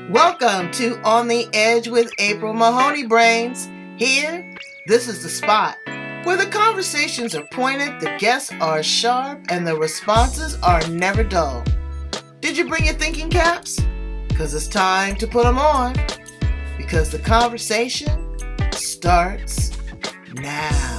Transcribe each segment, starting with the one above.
Welcome to On the Edge with April Mahoney Brains. Here, this is the spot where the conversations are pointed, the guests are sharp, and the responses are never dull. Did you bring your thinking caps? Because it's time to put them on. Because the conversation starts now.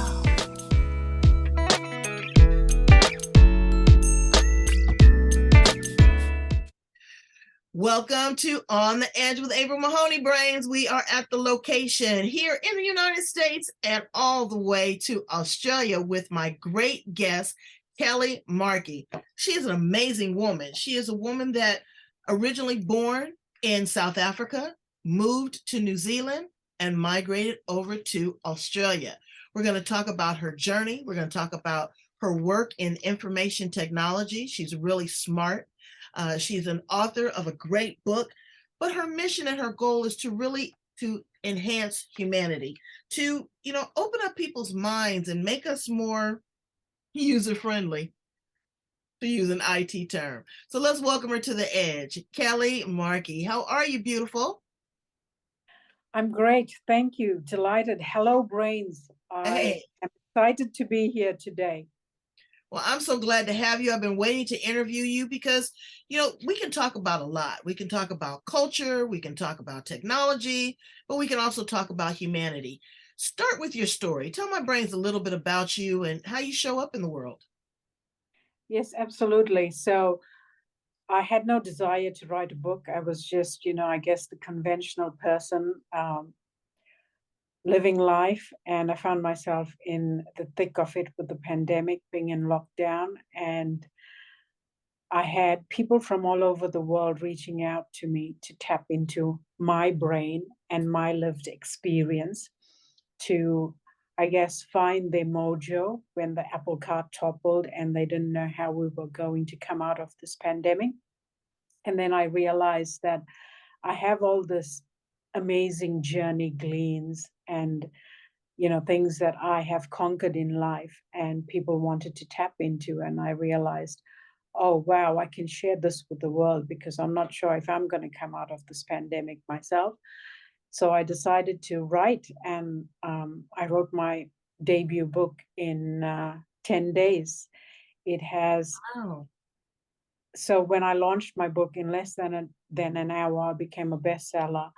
Welcome to On the Edge with April Mahoney Brains. We are at the location here in the United States and all the way to Australia with my great guest, Kelly Markey. She is an amazing woman. She is a woman that originally born in South Africa, moved to New Zealand, and migrated over to Australia. We're going to talk about her journey. We're going to talk about her work in information technology. She's really smart. She's an author of a great book, but her mission and her goal is to enhance humanity, to open up people's minds and make us more user-friendly, to use an IT term. So let's welcome her to the edge. Kelly Markey, how are you, beautiful? I'm great, thank you. Delighted. Hello, brains. I am excited to be here today. Well, I'm so glad to have you. I've been waiting to interview you because, we can talk about a lot. We can talk about culture, we can talk about technology, but we can also talk about humanity. Start with your story. Tell my brains a little bit about you and how you show up in the world. Yes, absolutely. So I had no desire to write a book. I was just, I guess the conventional person living life. And I found myself in the thick of it with the pandemic, being in lockdown. And I had people from all over the world reaching out to me to tap into my brain and my lived experience to, I guess, find their mojo when the apple cart toppled and they didn't know how we were going to come out of this pandemic. And then I realized that I have all this amazing journey gleans and things that I have conquered in life and people wanted to tap into. And I realized, oh, wow, I can share this with the world because I'm not sure if I'm going to come out of this pandemic myself. So I decided to write, and I wrote my debut book in 10 days. It has. Wow. So when I launched my book in less than an hour, I became a bestseller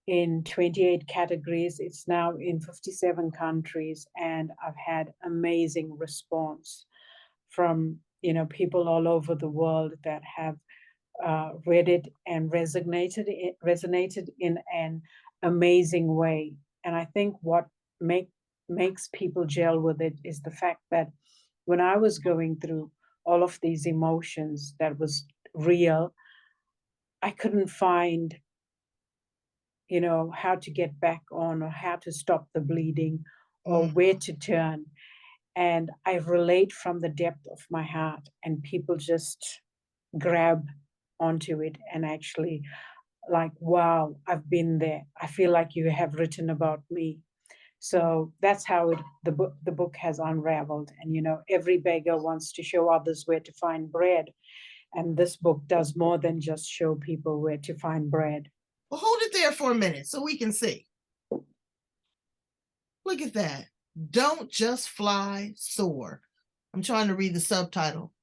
in 28 categories. It's now in 57 countries, and I've had amazing response from people all over the world that have read it and resonated in an amazing way. And I think what makes people gel with it is the fact that when I was going through all of these emotions that was real, I couldn't find how to get back on or how to stop the bleeding or where to turn. And I relate from the depth of my heart, and people just grab onto it and actually like, wow, I've been there. I feel like you have written about me. So that's how the book has unraveled. And every beggar wants to show others where to find bread. And this book does more than just show people where to find bread. Well, hold it there for a minute so we can see. Look at that. Don't just fly, soar. I'm trying to read the subtitle.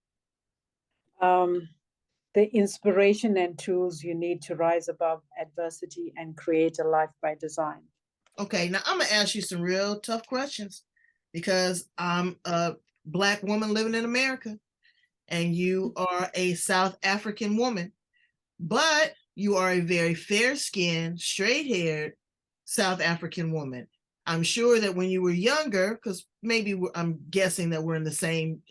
The inspiration and tools you need to rise above adversity and create a life by design. Okay, now I'm gonna ask you some real tough questions because I'm a Black woman living in America and you are a South African woman, but you are a very fair-skinned, straight-haired South African woman. I'm sure that when you were younger, because maybe I'm guessing that we're in the same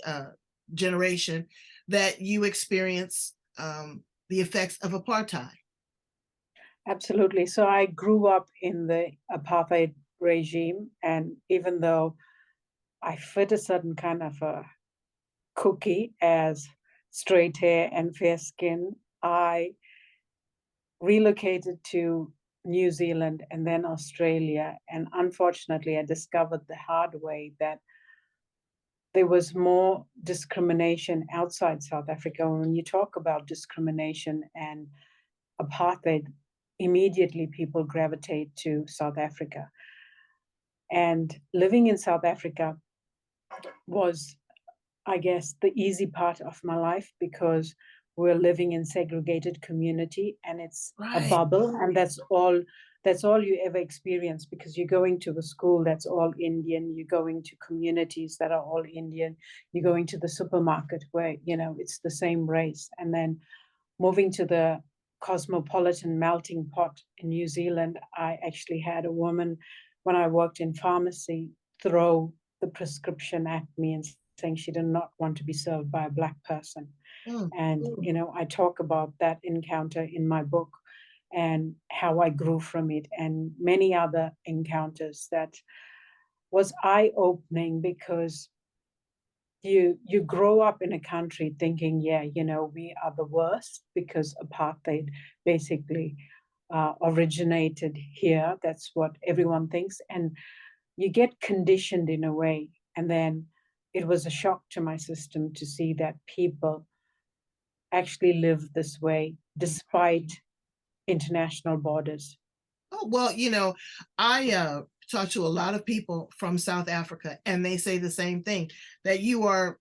generation, that you experienced the effects of apartheid. Absolutely. So I grew up in the apartheid regime, and even though I fit a certain kind of a cookie as straight hair and fair skin, I relocated to New Zealand and then Australia. And unfortunately, I discovered the hard way that there was more discrimination outside South Africa. When you talk about discrimination and apartheid, immediately people gravitate to South Africa. And living in South Africa was, I guess, the easy part of my life because we're living in segregated community and it's a Right. bubble, and that's all you ever experience, because you're going to a school that's all Indian, you're going to communities that are all Indian, you're going to the supermarket where, it's the same race. And then moving to the cosmopolitan melting pot in New Zealand, I actually had a woman, when I worked in pharmacy, throw the prescription at me and saying she did not want to be served by a Black person. Mm. And, I talk about that encounter in my book and how I grew from it, and many other encounters that was eye-opening, because you grow up in a country thinking, yeah, we are the worst because apartheid basically originated here. That's what everyone thinks. And you get conditioned in a way. And then it was a shock to my system to see that people actually live this way despite international borders. Oh, well, I talk to a lot of people from South Africa, and they say the same thing, that you are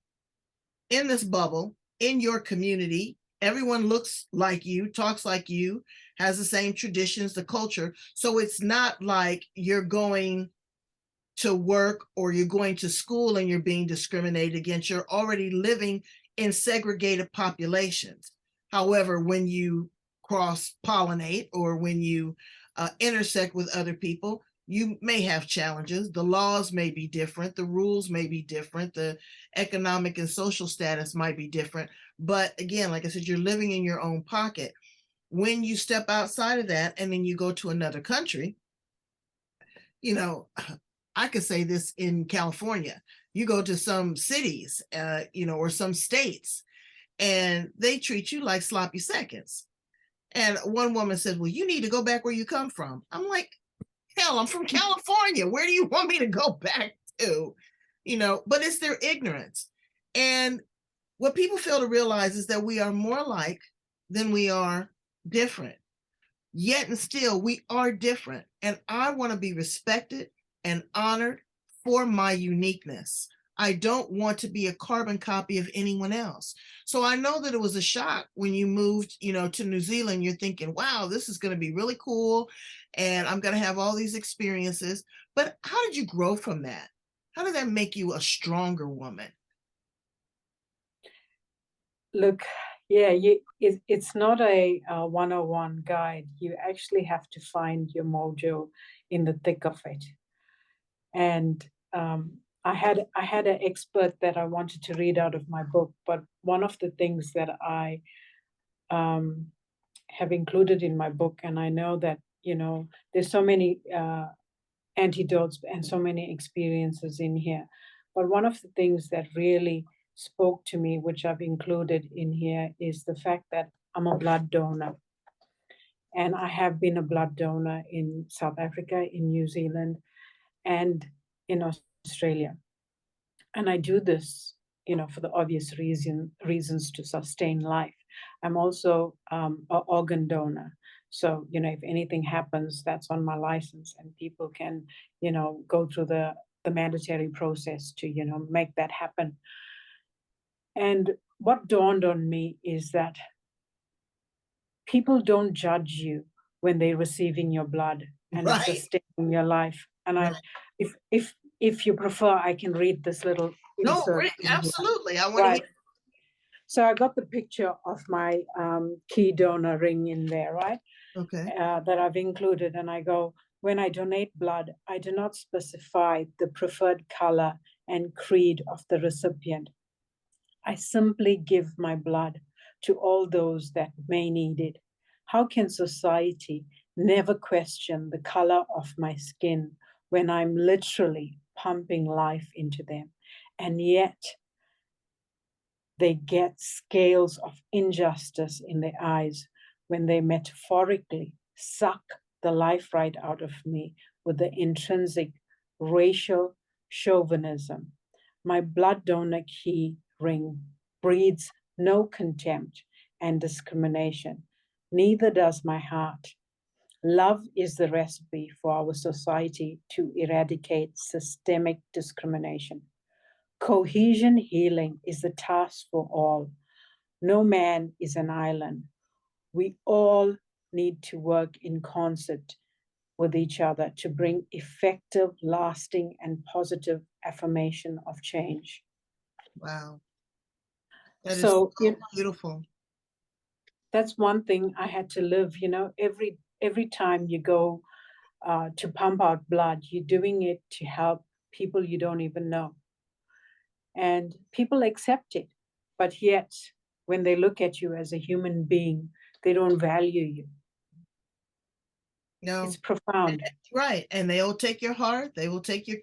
in this bubble, in your community. Everyone looks like you, talks like you, has the same traditions, the culture. So it's not like you're going to work or you're going to school and you're being discriminated against. You're already living in segregated populations. However, when you cross pollinate or when you intersect with other people, you may have challenges. The laws may be different, the rules may be different, the economic and social status might be different. But again, like I said, you're living in your own pocket. When you step outside of that and then you go to another country, you know, I could say this in California. You go to some cities, or some states, and they treat you like sloppy seconds. And one woman said, "Well, you need to go back where you come from." I'm like, "Hell, I'm from California. Where do you want me to go back to?" But it's their ignorance. And what people fail to realize is that we are more alike than we are different. Yet and still, we are different. And I want to be respected and honored for my uniqueness. I don't want to be a carbon copy of anyone else. So I know that it was a shock when you moved, to New Zealand. You're thinking, wow, this is going to be really cool. And I'm going to have all these experiences. But how did you grow from that? How did that make you a stronger woman? Look, yeah, it's not a 101 guide. You actually have to find your mojo in the thick of it. And I had an expert that I wanted to read out of my book, but one of the things that I have included in my book, and I know that there's so many antidotes and so many experiences in here, but one of the things that really spoke to me, which I've included in here, is the fact that I'm a blood donor. And I have been a blood donor in South Africa, in New Zealand, and in Australia. And I do this, for the obvious reasons to sustain life. I'm also an organ donor. So, if anything happens, that's on my license, and people can, go through the mandatory process to, make that happen. And what dawned on me is that people don't judge you when they're receiving your blood and Right. sustaining your life. And Right. if you prefer, I can read this little No, insert. absolutely. I want to Right. So I got the picture of my key donor ring in there, right? Okay. That I've included. And I go, when I donate blood, I do not specify the preferred color and creed of the recipient. I simply give my blood to all those that may need it. How can society never question the color of my skin when I'm literally pumping life into them? And yet they get scales of injustice in their eyes when they metaphorically suck the life right out of me with the intrinsic racial chauvinism. My blood donor key ring breeds no contempt and discrimination. Neither does my heart. Love is the recipe for our society to eradicate systemic discrimination. Cohesion healing is the task for all. No man is an island. We all need to work in concert with each other to bring effective, lasting, and positive affirmation of change. Wow. That is So, so beautiful. that's one thing I had to live. Every time you go to pump out blood, you're doing it to help people you don't even know. And people accept it. But yet, when they look at you as a human being, they don't value you. No. It's profound. Right. And they will take your heart, they will take your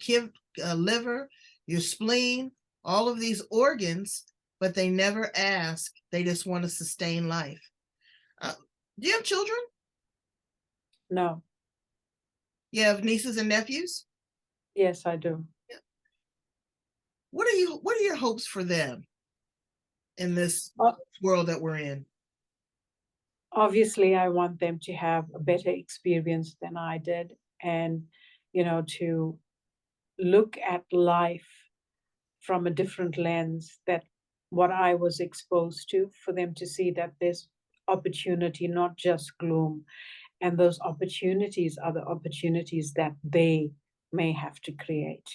liver, your spleen, all of these organs, but they never ask. They just want to sustain life. Uh, do you have children? No. You have nieces and nephews? Yes, I do. Yeah. What are your hopes for them in this world that we're in? Obviously, I want them to have a better experience than I did, and to look at life from a different lens that what I was exposed to, for them to see that there's opportunity, not just gloom. And those opportunities are the opportunities that they may have to create.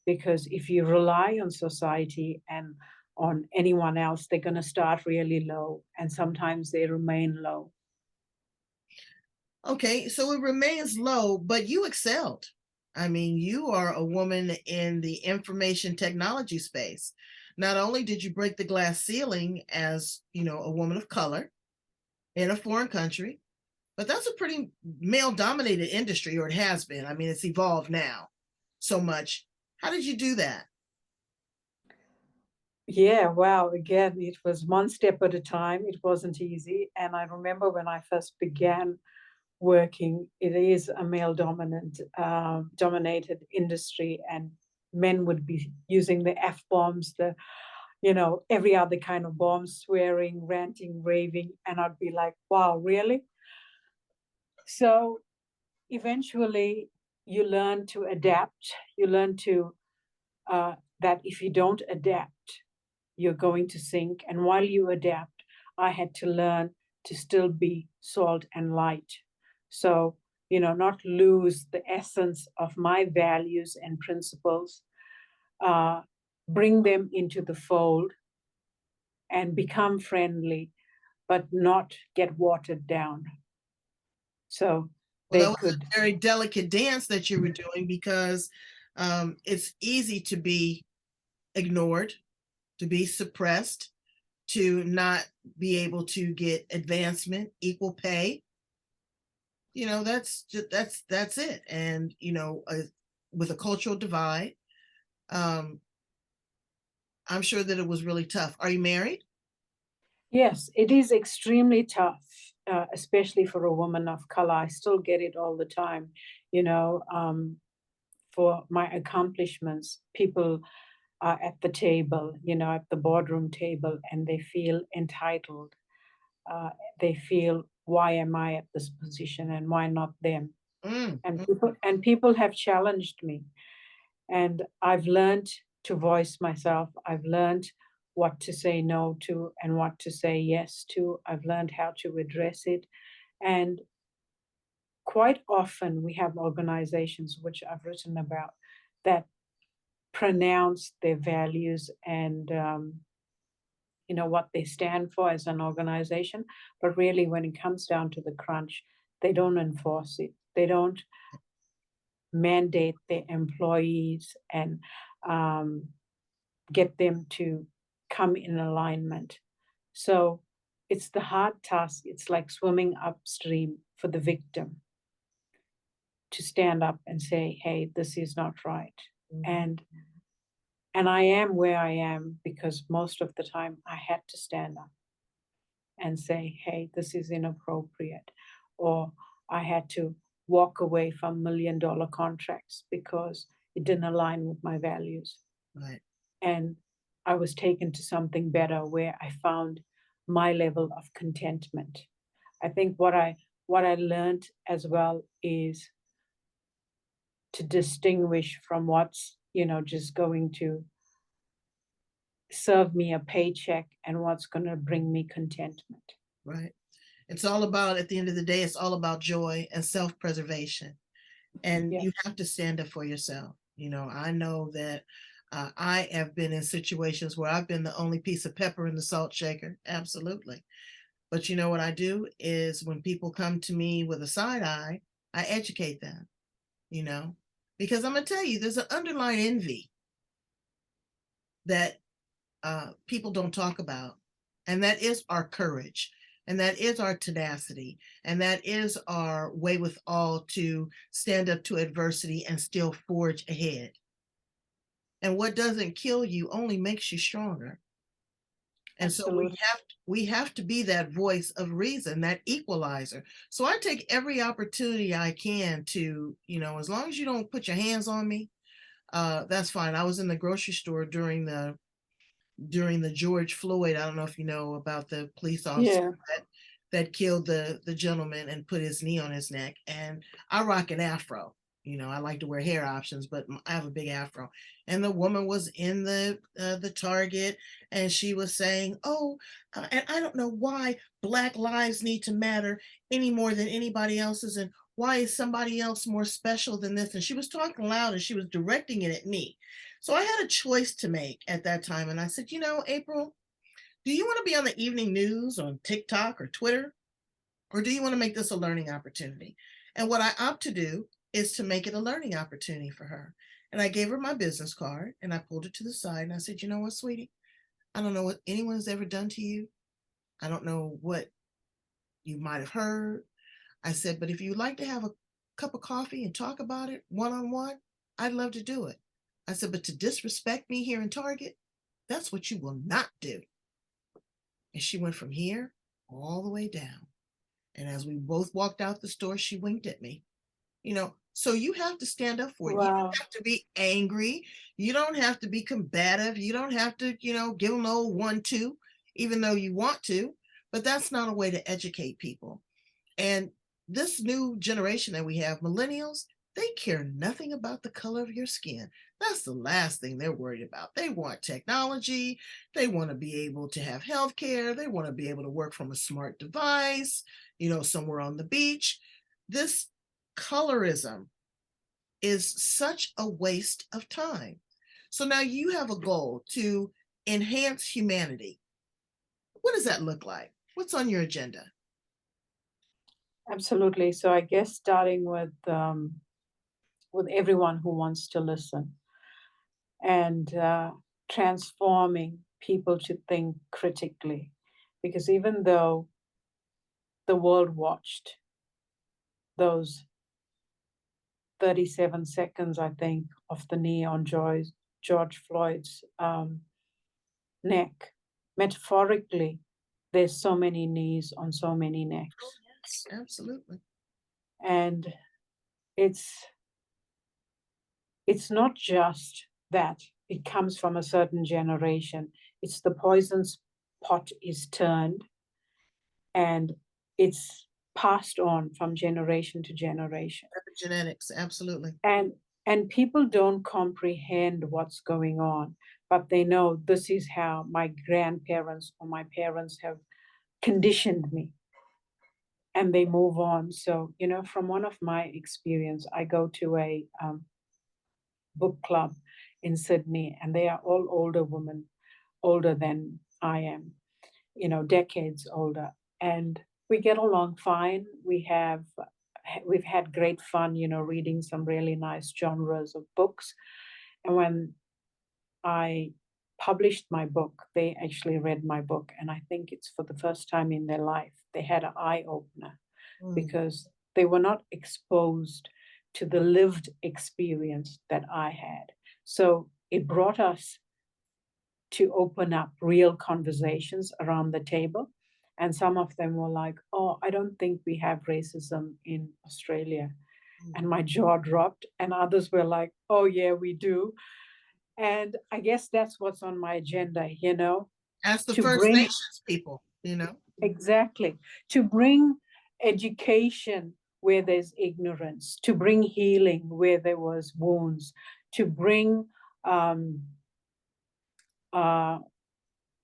Because if you rely on society and on anyone else, they're going to start really low, and sometimes they remain low. Okay, so it remains low, but you excelled. I mean, you are a woman in the information technology space. Not only did you break the glass ceiling as, a woman of color in a foreign country, but that's a pretty male dominated industry, or it has been. I mean, it's evolved now so much. How did you do that? Yeah, wow. Again, it was one step at a time. It wasn't easy. And I remember when I first began working, it is a male dominated industry, and men would be using the F bombs, every other kind of bomb, swearing, ranting, raving. And I'd be like, wow, really? So eventually you learn to adapt. You learn to, that if you don't adapt, you're going to sink. And while you adapt, I had to learn to still be salt and light. So, not lose the essence of my values and principles, bring them into the fold and become friendly, but not get watered down. So Well, they that was could. a very delicate dance that you were doing, because it's easy to be ignored, to be suppressed, to not be able to get advancement, equal pay. That's just, that's it. And with a cultural divide, um, I'm sure that it was really tough. Are you married? Yes, it is extremely tough, especially for a woman of color. I still get it all the time, you know, um, for my accomplishments. People are at the table, at the boardroom table, and they feel entitled. Uh, they feel, why am I at this position and why not them? Mm, And mm. people have challenged me, and I've learned to voice myself. I've learned what to say no to and what to say yes to. I've learned how to address it. And quite often we have organizations, which I've written about, that pronounce their values and what they stand for as an organization. But really, when it comes down to the crunch, they don't enforce it. They don't mandate their employees and um, get them to come in alignment. So it's the hard task. It's like swimming upstream for the victim to stand up and say, hey, this is not right. And I am where I am because most of the time I had to stand up and say, hey, this is inappropriate. Or I had to walk away from $1 million contracts because it didn't align with my values. Right. And I was taken to something better where I found my level of contentment. I think what what I learned as well is to distinguish from what's, just going to serve me a paycheck and what's going to bring me contentment. Right. It's all about, at the end of the day, it's all about joy and self-preservation. And Yeah. you have to stand up for yourself. I know that I have been in situations where I've been the only piece of pepper in the salt shaker. Absolutely. But you know what I do is when people come to me with a side eye, I educate them, you know, because I'm going to tell you, there's an underlying envy that people don't talk about. And that is our courage. And that is our tenacity. And that is our wherewithal to stand up to adversity and still forge ahead. And what doesn't kill you only makes you stronger. And so Absolutely. we have to be that voice of reason, that equalizer. So I take every opportunity I can to, as long as you don't put your hands on me, that's fine. I was in the grocery store during the George Floyd. I don't know if you know about the police officer Yeah. that killed the gentleman and put his knee on his neck. And I rock an afro. I like to wear hair options, but I have a big afro. And the woman was in the Target, and she was saying, "Oh, and I don't know why Black lives need to matter any more than anybody else's, and why is somebody else more special than this?" And she was talking loud, and she was directing it at me. So I had a choice to make at that time, and I said, April, do you want to be on the evening news on TikTok or Twitter? Or do you want to make this a learning opportunity? And what I opt to do is to make it a learning opportunity for her. And I gave her my business card and I pulled it to the side and I said, "You know what, sweetie? I don't know what anyone's ever done to you. I don't know what you might have heard." I said, "But if you'd like to have a cup of coffee and talk about it one on one, I'd love to do it." I said, "But to disrespect me here in Target, that's what you will not do." And she went from here all the way down. And as we both walked out the store, she winked at me. So you have to stand up for it. You Wow. don't have to be angry. You don't have to be combative. You don't have to, give them the old 1-2, even though you want to. But that's not a way to educate people. And this new generation that we have, millennials, they care nothing about the color of your skin. That's the last thing they're worried about. They want technology. They want to be able to have health care. They want to be able to work from a smart device, somewhere on the beach. This colorism is such a waste of time. So now you have a goal to enhance humanity. What does that look like? What's on your agenda? Absolutely. So I guess starting with everyone who wants to listen and transforming people to think critically, because even though the world watched those 37 seconds, I think, of the knee on George Floyd's neck, metaphorically, there's so many knees on so many necks. Yes, absolutely. And it's not just that it comes from a certain generation. It's the poison's pot is turned and it's passed on from generation to generation. Epigenetics, absolutely. And people don't comprehend what's going on, but they know this is how my grandparents or my parents have conditioned me, and they move on. So, from one of my experience, I go to a book club in Sydney, and they are all older women, older than I am, decades older. And we get along fine. We've had great fun, reading some really nice genres of books. And when I published my book, they actually read my book. And I think it's for the first time in their life, they had an eye opener Mm. because they were not exposed to the lived experience that I had. So it brought us to open up real conversations around the table. And some of them were like, "Oh, I don't think we have racism in Australia." And my jaw dropped. And others were like, "Oh, yeah, we do." And I guess that's what's on my agenda, Ask the to First bring Nations people. exactly, to bring education where there's ignorance, to bring healing where there was wounds, to bring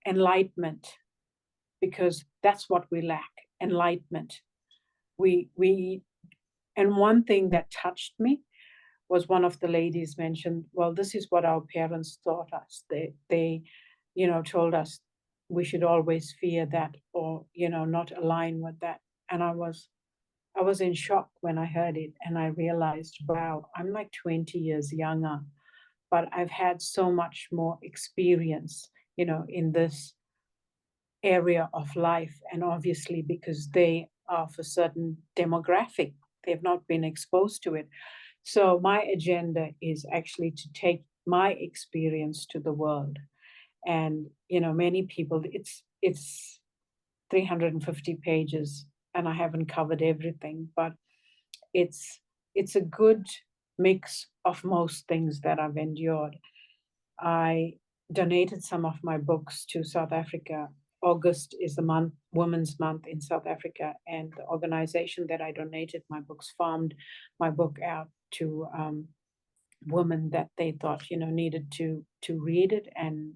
enlightenment, because that's what we lack, enlightenment. And one thing that touched me was one of the ladies mentioned, well, this is what our parents taught us. They told us we should always fear that, or, not align with that. And I was in shock when I heard it, and I realized, wow, I'm like 20 years younger, but I've had so much more experience, in this area of life. And obviously, because they are of a certain demographic, they've not been exposed to it. So my agenda is actually to take my experience to the world. And, many people, it's 350 pages, and I haven't covered everything, but it's a good mix of most things that I've endured. I donated some of my books to South Africa. August is the month, Women's Month in South Africa, and the organization that I donated my books farmed my book out to women that they thought needed to read it and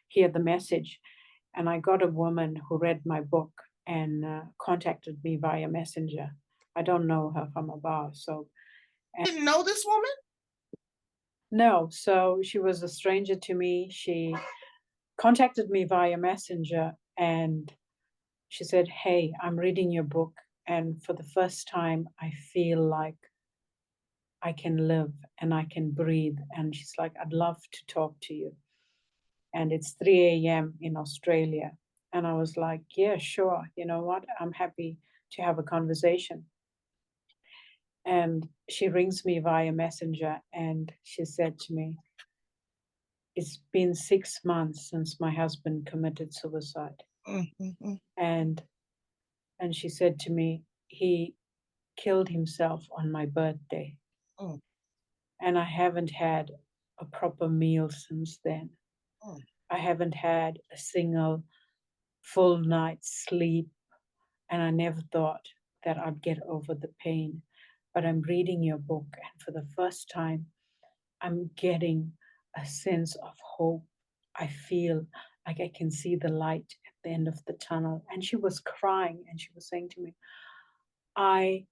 hear the message. And I got a woman who read my book and contacted me via messenger. I don't know her from above, so Didn't know this woman? no. So she was a stranger to me. She contacted me via messenger, and she said, hey, I'm reading your book, and for the first time I feel like I can live and I can breathe. And she's like, I'd love to talk to you. And it's 3 a.m. in Australia. And I was like, yeah, sure. You know what? I'm happy to have a conversation. And she rings me via messenger, and she said to me, it's been 6 months since my husband committed suicide. Mm-hmm. And she said to me, he killed himself on my birthday. Mm. And I haven't had a proper meal since then. Mm. I haven't had a single full night's sleep, and I never thought that I'd get over the pain. But I'm reading your book, and for the first time, I'm getting a sense of hope. I feel like I can see the light at the end of the tunnel. And she was crying, and she was saying to me, I,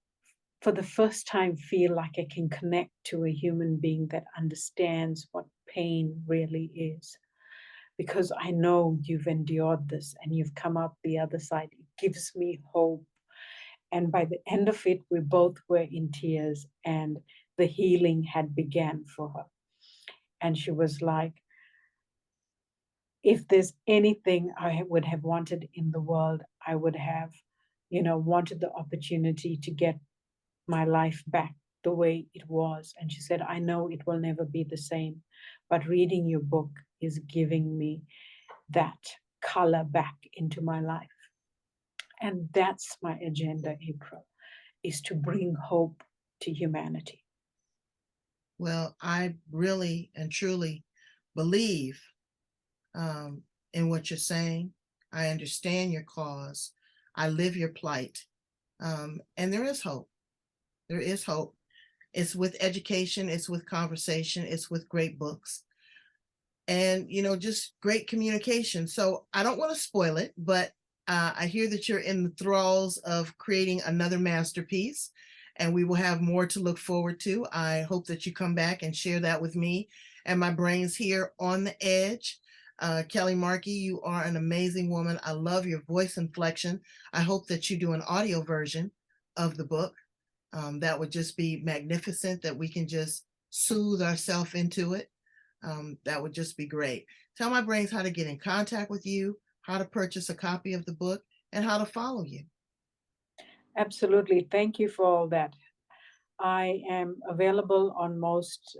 for the first time, feel like I can connect to a human being that understands what pain really is. Because I know you've endured this and you've come out the other side. It gives me hope. And by the end of it, we both were in tears, and the healing had began for her. And she was like, if there's anything I would have wanted in the world, I would have, wanted the opportunity to get my life back the way it was. And she said, I know it will never be the same, but reading your book is giving me that color back into my life. And that's my agenda, April, is to bring hope to humanity. Well, I really and truly believe in what you're saying. I understand your cause. I live your plight. And there is hope. There is hope. It's with education, it's with conversation, it's with great books, and just great communication. So I don't want to spoil it, but I hear that you're in the thralls of creating another masterpiece, and we will have more to look forward to. I hope that you come back and share that with me and my brains here on the edge. Kelly Markey, you are an amazing woman. I love your voice inflection. I hope that you do an audio version of the book. That would just be magnificent, that we can just soothe ourselves into it. That would just be great. Tell my brains how to get in contact with you, how to purchase a copy of the book, and how to follow you. Absolutely. Thank you for all that. I am available on most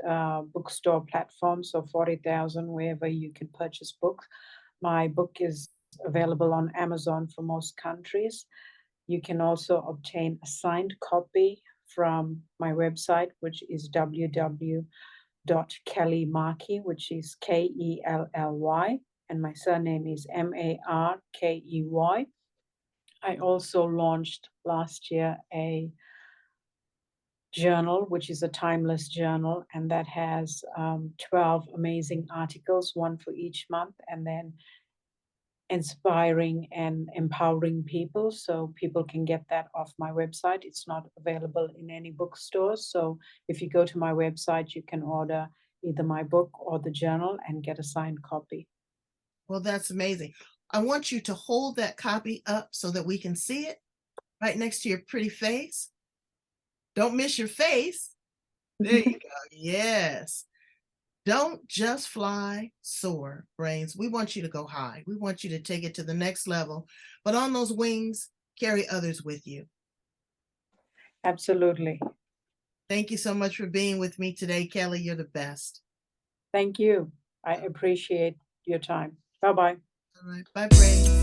bookstore platforms, so 40,000, wherever you can purchase books. My book is available on Amazon for most countries. You can also obtain a signed copy from my website, which is www.kellymarkey, which is Kelly, and my surname is Markey. I also launched last year a journal, which is a timeless journal, and that has 12 amazing articles, one for each month, and then inspiring and empowering people. So people can get that off my website. It's not available in any bookstores. So if you go to my website, you can order either my book or the journal and get a signed copy. Well, that's amazing. I want you to hold that copy up so that we can see it right next to your pretty face. Don't miss your face. There you go. Yes. Don't just fly, soar, brains. We want you to go high. We want you to take it to the next level. But on those wings, carry others with you. Absolutely. Thank you so much for being with me today, Kelly. You're the best. Thank you. I appreciate your time. Bye bye. All right. Bye, brains.